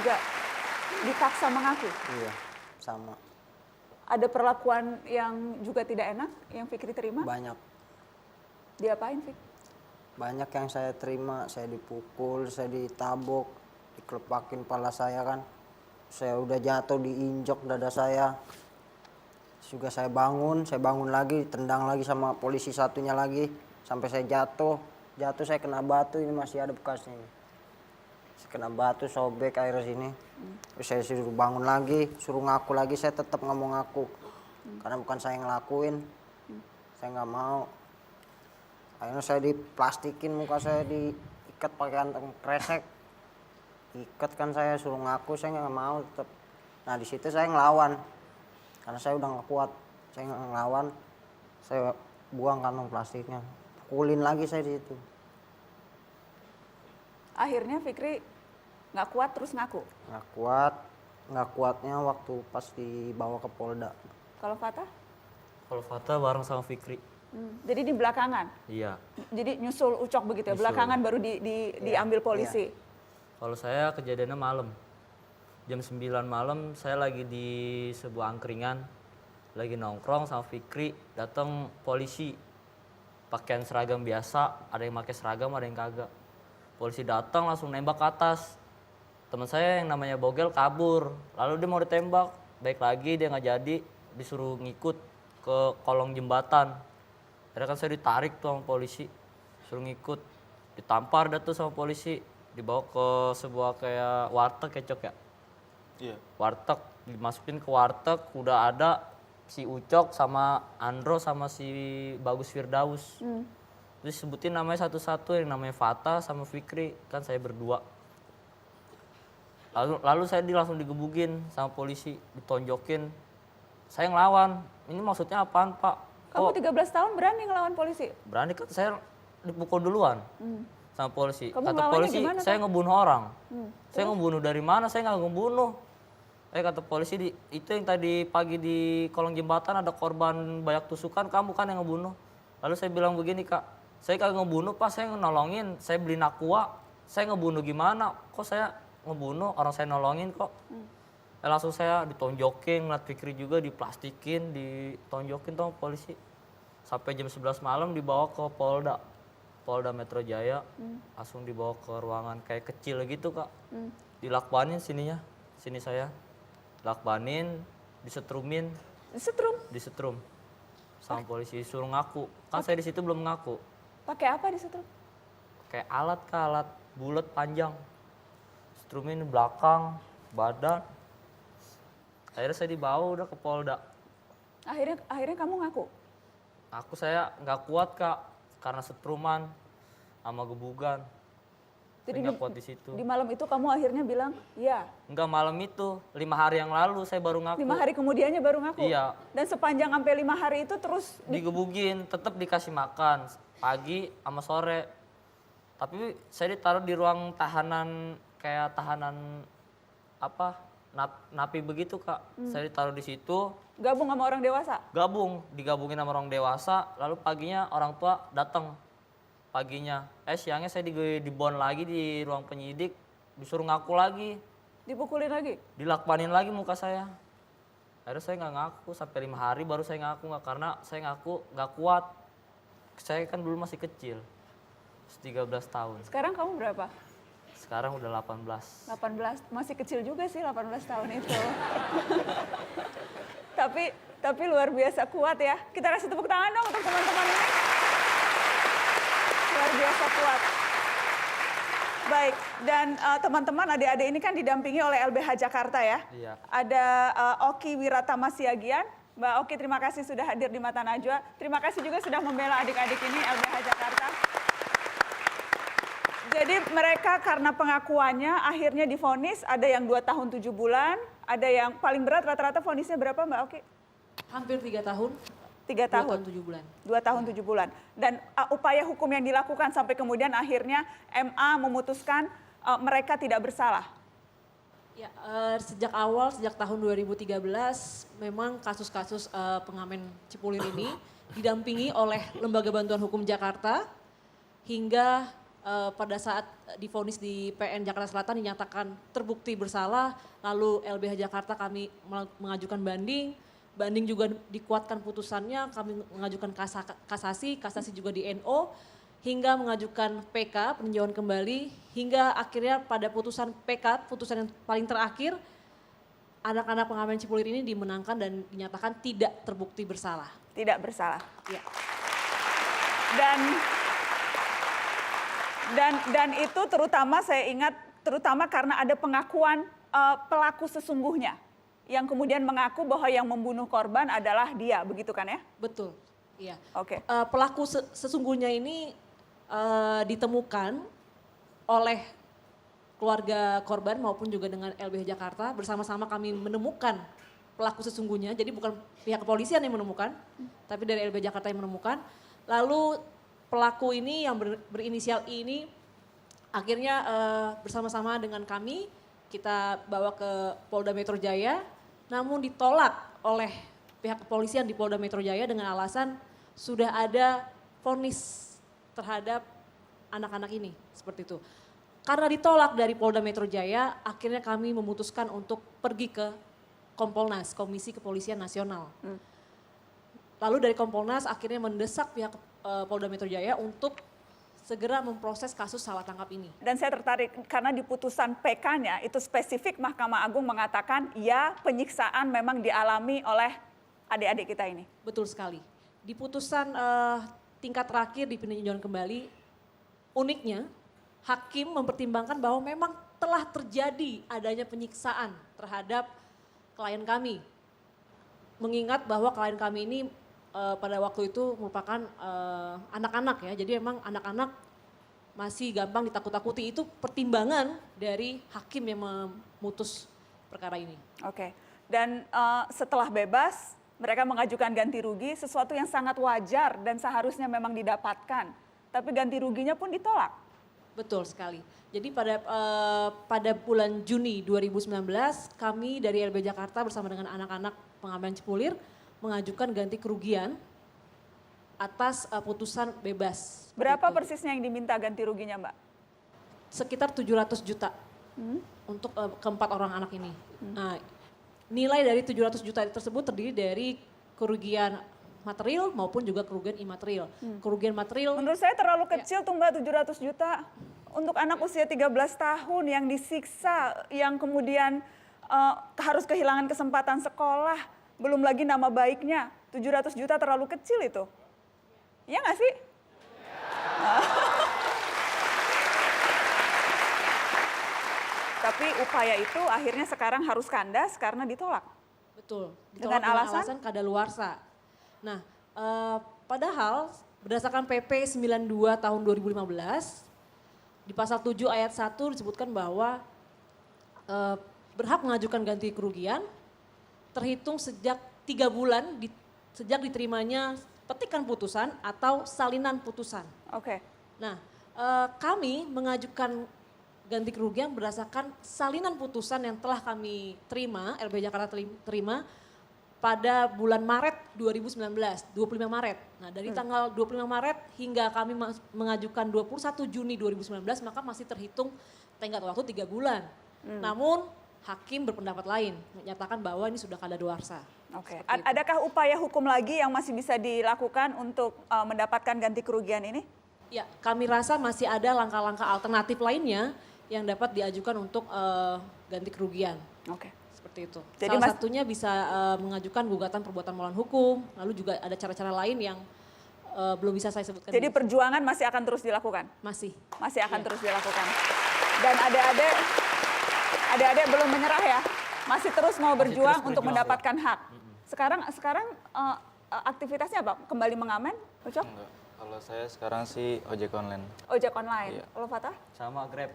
juga dipaksa mengaku? Iya, sama. Ada perlakuan yang juga tidak enak yang Fikri terima? Banyak. Diapain, Fik? Banyak yang saya terima, saya dipukul, saya ditabok, dikelepakin kepala saya kan. Saya udah jatuh, diinjak dada saya. Juga saya bangun lagi, tendang lagi sama polisi satunya lagi. Sampai saya jatuh saya kena batu, ini masih ada bekasnya. Saya kena batu, sobek air sini. Terus saya suruh bangun lagi, suruh ngaku lagi, saya tetap nggak mau ngaku. Karena bukan saya yang ngelakuin, saya nggak mau. Akhirnya saya diplastikin, muka saya diikat pakai kantong kresek. Ikat kan saya, suruh ngaku, saya nggak mau tetap. Nah di situ saya ngelawan, karena saya udah nggak kuat. Saya nggak ngelawan, saya buang kantong plastiknya. Pukulin lagi saya di situ. Akhirnya Fikri nggak kuat terus ngaku? Nggak kuatnya waktu pas dibawa ke Polda. Kalau Fatah? Kalau Fatah bareng sama Fikri. Jadi di belakangan? Iya. Jadi nyusul Ucok begitu ya, Nyusul. belakangan baru diambil polisi? Iya. Kalau saya kejadiannya malam. Jam 9 malam saya lagi di sebuah angkringan. Lagi nongkrong sama Fikri, datang polisi. Pakaian seragam biasa, ada yang pakai seragam, ada yang kagak. Polisi datang langsung nembak ke atas. Teman saya yang namanya Bogel kabur, lalu dia mau ditembak. Baik lagi dia nggak jadi, disuruh ngikut ke kolong jembatan. Akhirnya kan saya ditarik tuh sama polisi, suruh ngikut. Ditampar dah tuh sama polisi, dibawa ke sebuah kayak warteg ya Cok ya. Iya. Warteg, dimasukin ke warteg, udah ada si Ucok sama Andro sama si Bagus Firdaus. Terus sebutin namanya satu-satu, yang namanya Fatah sama Fikri, kan saya berdua. Lalu saya langsung digebugin sama polisi, ditonjokin. Saya ngelawan, ini maksudnya apaan Pak? Kamu 13 tahun berani ngelawan polisi? Berani kan, saya dipukul duluan sama polisi. Kamu Kata ngelawannya polisi, gimana, saya Kak? ngebunuh orang. Saya ngebunuh dari mana? Saya nggak ngebunuh. Kata polisi, itu yang tadi pagi di kolong jembatan ada korban banyak tusukan, kamu kan yang ngebunuh. Lalu saya bilang begini Kak, saya kagak ngebunuh Pak, saya nolongin, saya beli nakwa. Saya ngebunuh gimana? Kok saya ngebunuh, orang saya nolongin kok. Langsung saya ditonjokin, ngeliat Fikri juga diplastikin, ditonjokin sama polisi. Sampai jam 11 malam dibawa ke Polda Metro Jaya. Langsung dibawa ke ruangan kayak kecil gitu Kak. Dilakbanin sininya, sini saya. Lakbanin, disetrumin. Disetrum sama polisi, suruh ngaku. Kan saya di situ belum ngaku. Pakai apa disetrum? Kayak alat Kak, alat bulat panjang. Strumin belakang, badan. Akhirnya saya dibawa udah ke Polda. Akhirnya kamu ngaku? Saya nggak kuat Kak, karena setruman sama gebugan. Jadi Saya nggak kuat di situ. Di malam itu kamu akhirnya bilang, ya. Enggak malam itu, 5 hari yang lalu saya baru ngaku. 5 hari kemudiannya baru ngaku? Iya. Dan sepanjang sampai 5 hari itu terus Digebugin, tetap dikasih makan pagi sama sore. Tapi saya ditaruh di ruang tahanan, kayak tahanan apa, napi begitu Kak. Saya ditaruh di situ. gabung sama orang dewasa? Digabungin sama orang dewasa, lalu paginya orang tua datang. Paginya, siangnya saya dibon lagi di ruang penyidik, disuruh ngaku lagi. Dipukulin lagi? Dilakbanin lagi muka saya. Akhirnya saya nggak ngaku, sampai 5 hari baru saya ngaku, karena saya ngaku nggak kuat. Saya kan dulu masih kecil, 13 tahun. Sekarang kamu berapa? Sekarang udah 18. 18, masih kecil juga sih 18 tahun itu. tapi luar biasa kuat ya. Kita kasih tepuk tangan dong untuk teman-teman ini. Luar biasa kuat. Baik, dan teman-teman adik-adik ini kan didampingi oleh LBH Jakarta ya. Iya. Ada Oki Wiratama Siagian. Mbak Oki, terima kasih sudah hadir di Mata Najwa. Terima kasih juga sudah membela adik-adik ini LBH Jakarta. Jadi mereka karena pengakuannya akhirnya divonis, ada yang 2 tahun 7 bulan, ada yang paling berat rata-rata vonisnya berapa Mbak Oki? Hampir 3 tahun. 3 tahun. 2 tahun 7 bulan. 2 tahun 7 bulan. Dan upaya hukum yang dilakukan sampai kemudian akhirnya MA memutuskan mereka tidak bersalah. Ya, sejak awal, sejak tahun 2013 memang kasus-kasus pengamen Cipulir ini didampingi oleh Lembaga Bantuan Hukum Jakarta hingga pada saat divonis di PN Jakarta Selatan dinyatakan terbukti bersalah, lalu LBH Jakarta kami mengajukan banding, banding juga dikuatkan putusannya, kami mengajukan kasasi juga di NO, hingga mengajukan PK, peninjauan kembali, hingga akhirnya pada putusan PK, putusan yang paling terakhir, anak-anak pengamen Cipulir ini dimenangkan dan dinyatakan tidak terbukti bersalah. Tidak bersalah. Ya. Dan itu terutama saya ingat terutama karena ada pengakuan pelaku sesungguhnya yang kemudian mengaku bahwa yang membunuh korban adalah dia, begitu kan ya? Betul. Iya. Oke. Pelaku sesungguhnya ini ditemukan oleh keluarga korban maupun juga dengan LBH Jakarta, bersama-sama kami menemukan pelaku sesungguhnya, jadi bukan pihak kepolisian yang menemukan, tapi dari LBH Jakarta yang menemukan. Lalu pelaku ini yang berinisial I ini akhirnya bersama-sama dengan kami, kita bawa ke Polda Metro Jaya, namun ditolak oleh pihak kepolisian di Polda Metro Jaya dengan alasan sudah ada vonis terhadap anak-anak ini, seperti itu. Karena ditolak dari Polda Metro Jaya, akhirnya kami memutuskan untuk pergi ke Kompolnas, Komisi Kepolisian Nasional. Lalu dari Kompolnas akhirnya mendesak pihak Polda Metro Jaya untuk segera memproses kasus salah tangkap ini. Dan saya tertarik karena di putusan PK-nya itu spesifik Mahkamah Agung mengatakan ya penyiksaan memang dialami oleh adik-adik kita ini. Betul sekali. Di putusan tingkat terakhir di peninjauan kembali, uniknya hakim mempertimbangkan bahwa memang telah terjadi adanya penyiksaan terhadap klien kami. Mengingat bahwa klien kami ini pada waktu itu merupakan anak-anak ya, jadi memang anak-anak masih gampang ditakut-takuti. Itu pertimbangan dari hakim yang memutus perkara ini. Oke. Dan setelah bebas, mereka mengajukan ganti rugi, sesuatu yang sangat wajar dan seharusnya memang didapatkan. Tapi ganti ruginya pun ditolak. Betul sekali. Jadi pada bulan Juni 2019 kami dari LBH Jakarta bersama dengan anak-anak pengamen Cipulir mengajukan ganti kerugian atas putusan bebas. Berapa persisnya yang diminta ganti ruginya, Mbak? Sekitar 700 juta untuk keempat orang anak ini. Nah, nilai dari 700 juta tersebut terdiri dari kerugian material maupun juga kerugian imaterial. Kerugian material Menurut saya terlalu kecil tuh Mbak 700 juta. Untuk anak usia 13 tahun yang disiksa, yang kemudian harus kehilangan kesempatan sekolah, belum lagi nama baiknya, 700 juta terlalu kecil itu. Iya nggak sih? Tapi upaya itu akhirnya sekarang harus kandas karena ditolak. betul. Dengan Ditolak alasan? kadaluarsa. Nah, padahal berdasarkan PP 92 tahun 2015, di pasal 7 ayat 1 disebutkan bahwa berhak mengajukan ganti kerugian terhitung sejak 3 bulan sejak diterimanya petikan putusan atau salinan putusan. Oke. Nah, kami mengajukan ganti kerugian berdasarkan salinan putusan yang telah kami terima, LBH Jakarta terima pada bulan Maret 2019, 25 Maret. Nah, dari tanggal 25 Maret hingga kami mengajukan 21 Juni 2019, maka masih terhitung tenggat waktu 3 bulan. Namun, hakim berpendapat lain, menyatakan bahwa ini sudah kadaluarsa. Oke. Seperti itu. Adakah upaya hukum lagi yang masih bisa dilakukan untuk mendapatkan ganti kerugian ini? Ya, kami rasa masih ada langkah-langkah alternatif lainnya yang dapat diajukan untuk ganti kerugian. Oke. Seperti itu. Jadi Salah satunya bisa mengajukan gugatan perbuatan melawan hukum, lalu juga ada cara-cara lain yang belum bisa saya sebutkan. Jadi perjuangan masih akan terus dilakukan? Masih. Masih akan Iya. terus dilakukan. Dan adik-adik belum menyerah ya? Masih terus mau berjuang untuk mendapatkan hak. Sekarang aktivitasnya apa? Kembali mengamen, Ucok? Enggak. Kalau saya sekarang sih ojek online. Ojek online. Iya. Kalau Fatah? Sama Grab.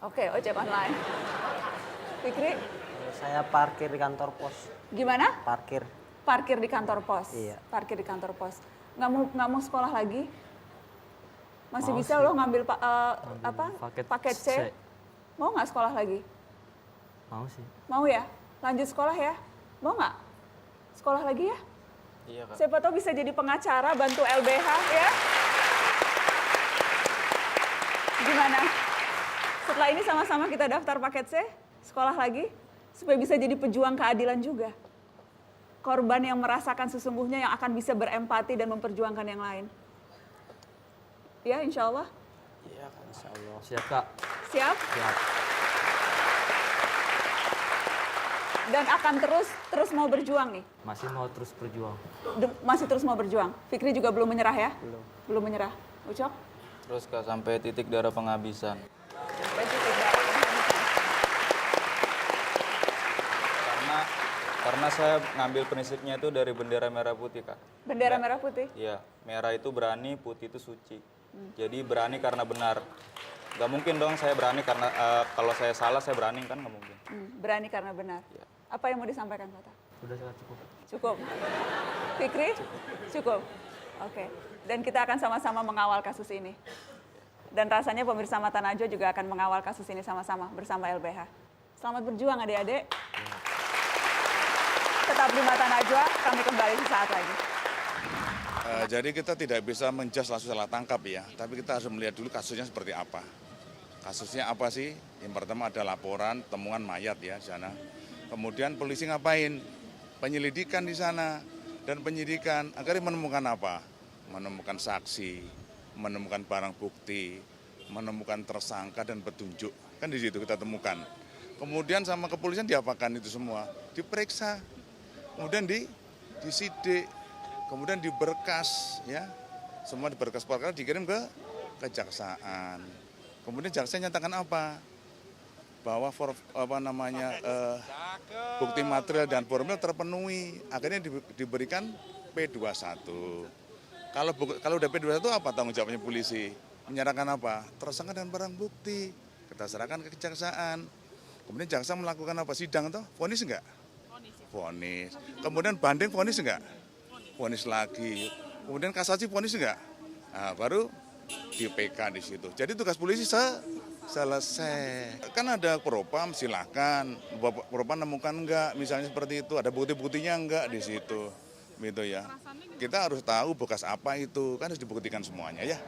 Oke, ojek online. Fikri, Saya parkir di kantor pos. gimana? Parkir. Parkir di kantor pos. Iya. Parkir di kantor pos. Nggak mau sekolah lagi? Masih Mau bisa sih. lo ngambil paket C? C. Mau nggak sekolah lagi? Mau sih. Mau ya? Lanjut sekolah ya? Mau nggak? Sekolah lagi ya? Iya Kak. Siapa tahu bisa jadi pengacara, bantu LBH ya. Gimana? Setelah ini sama-sama kita daftar paket C, sekolah lagi, supaya bisa jadi pejuang keadilan juga. Korban yang merasakan sesungguhnya yang akan bisa berempati dan memperjuangkan yang lain. Ya, insya Allah. Iya kan, insya Allah. Siap Kak. Siap? Siap. Dan akan terus mau berjuang nih. Masih mau terus berjuang. Masih terus mau berjuang. Fikri juga belum menyerah ya? Belum. Belum menyerah. Ucok? Terus Kak sampai titik darah penghabisan. Karena saya ngambil prinsipnya itu dari bendera merah putih, Kak. Bendera merah putih? Iya, merah itu berani, putih itu suci. Jadi berani karena benar. Gak mungkin dong saya berani karena kalau saya salah saya berani kan nggak mungkin. Berani karena benar. Iya. Apa yang mau disampaikan, Fatah? Sudah sangat cukup. Cukup. Fikri? Cukup. Oke. Dan kita akan sama-sama mengawal kasus ini. Dan rasanya pemirsa Mata Najwa juga akan mengawal kasus ini sama-sama bersama LBH. Selamat berjuang adik-adik. Tetap di Mata Najwa, kami kembali sesaat lagi. Jadi kita tidak bisa menjudge langsung salah tangkap ya, tapi kita harus melihat dulu kasusnya seperti apa. Kasusnya apa sih? Yang pertama ada laporan temuan mayat ya di sana. Kemudian polisi ngapain? Penyelidikan di sana. Dan penyidikan akhirnya menemukan apa? Menemukan saksi, menemukan barang bukti, menemukan tersangka dan petunjuk. Kan di situ kita temukan. Kemudian sama kepolisian diapakan itu semua? Diperiksa. Kemudian disidik, kemudian diberkas ya. Semua diberkas perkara dikirim ke kejaksaan. Kemudian jaksa nyatakan apa? Bahwa bukti material dan formil terpenuhi. Akhirnya diberikan P21. Kalau udah P21 apa tanggung jawabnya polisi? Menyerahkan apa? Tersangka dan barang bukti. Kita serahkan ke kejaksaan. Kemudian jaksa melakukan apa? Sidang toh? Vonis enggak? Vonis. Kemudian banding vonis enggak? Vonis lagi. Kemudian kasasi vonis enggak? Nah, baru di PK di situ. Jadi tugas polisi selesai. Kan ada propam, silakan. Propam nemukan enggak? Misalnya seperti itu. Ada bukti-buktinya enggak di situ? Gitu ya. Kita harus tahu bekas apa itu. Kan harus dibuktikan semuanya ya.